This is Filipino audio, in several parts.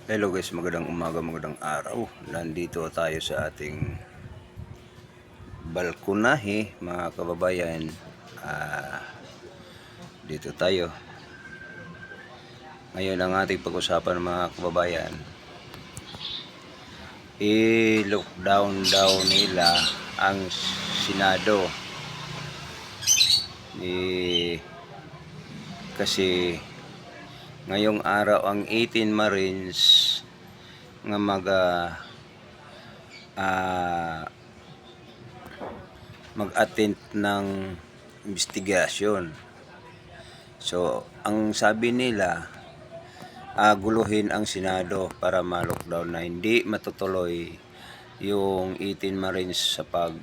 Hello guys, magandang umaga, magandang araw. Nandito tayo sa ating balkonahe mga kababayan. Dito tayo. Ngayon ang ating pag-usapan mga kababayan, i-lockdown daw nila ang Senado. Kasi ngayong araw ang 18 Marines nga mag-attend ng investigasyon. So, ang sabi nila, guluhin ang Senado para ma-lockdown na hindi matutuloy yung 18 Marines sa pag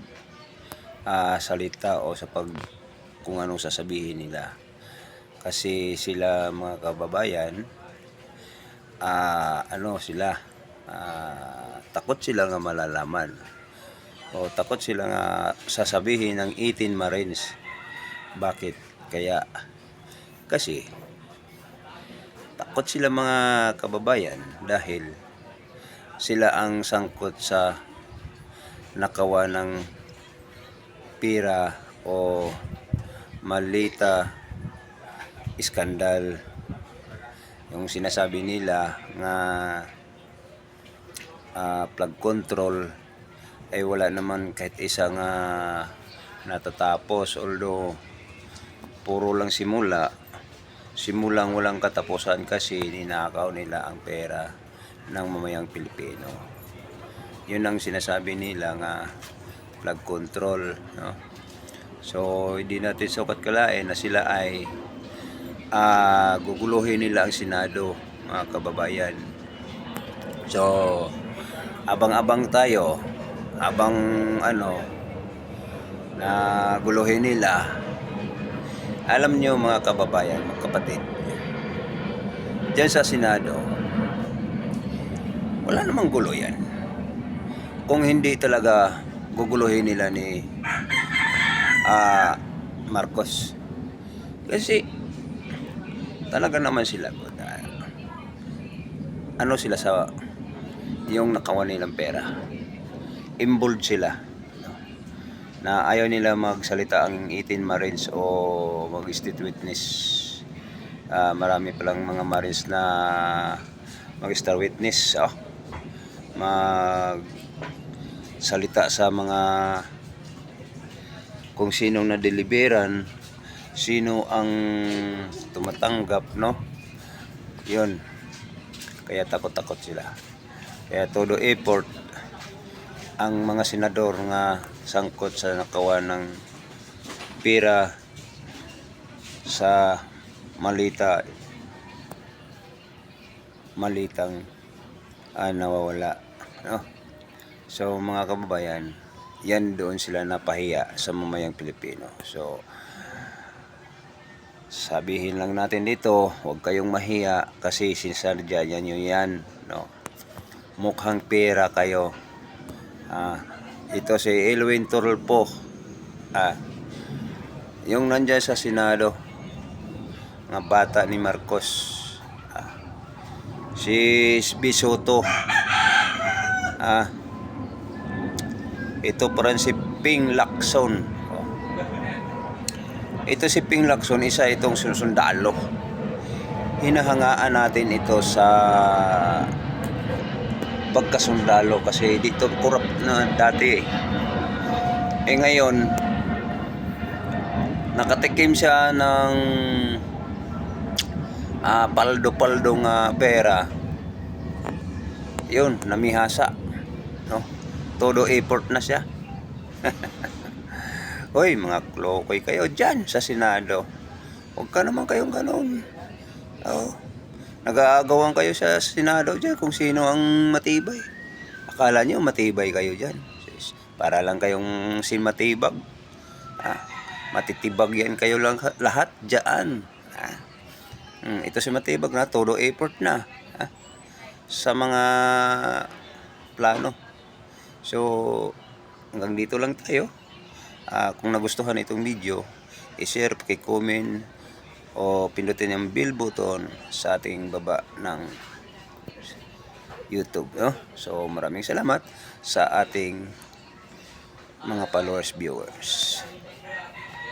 salita o sa pag kung anong sasabihin nila. Kasi sila mga kababayan, takot sila nga malalaman o takot sila nga sasabihin ng 18 Marines. Bakit? Kasi takot sila mga kababayan dahil sila ang sangkot sa nakawa ng pira o malita iskandal. Yung sinasabi nila nga plug control ay wala naman kahit isang natatapos, although puro lang simulang walang katapusan kasi ninakaw nila ang pera ng mamayang Pilipino. Yun ang sinasabi nila nga plug control, no? So hindi natin sukat kalain na sila ay guguluhin nila ang Senado mga kababayan. So abang-abang tayo abang na guluhin nila. Alam nyo mga kababayan, mga kapatid, dyan sa Senado wala namang gulo yan kung hindi talaga guguluhin nila ni Marcos. Kasi talaga naman sila sila sa yung nakawan nilang pera, involved sila, na ayaw nila magsalita ang 18 Marines o mag-state witness. Marami palang mga Marines na mag-star witness, magsalita sa mga kung sinong na-deliveran, sino ang tumatanggap, no? Yun. Kaya takot-takot sila. Kaya todo effort ang mga senador nga sangkot sa nakawan ng pira sa malitang nawawala, no? So mga kababayan, yan doon sila napahiya sa mamayang Pilipino. So sabihin lang natin dito, huwag kayong mahiya kasi sinasadya nyo yan, no? Mukhang pera kayo. Ito si Elwin Tulfo, yung nandyan sa Senado, mga bata ni Marcos, si Bisoto, ito parang si Ping Lacson. Ito si Ping Lacson, isa itong sundalo. Hinahangaan natin ito sa pagkasundalo kasi dito corrupt na dati. Ngayon nakatikim siya ng paldo-paldong pera. Yun, namihasa, no? Todo effort na siya. Hoy, mga klokoy kayo dyan sa Senado. Huwag ka naman kayong ganon. Nag-aagawan kayo sa Senado dyan kung sino ang matibay. Akala nyo matibay kayo dyan. Para lang kayong si matibag. Matitibag yan kayo lang lahat dyan. Ito si matibag na, todo effort na sa mga plano. So hanggang dito lang tayo. Kung nagustuhan itong video, i-share, i-comment o pindutin yung bell button sa ating baba ng YouTube. No? So maraming salamat sa ating mga followers, viewers.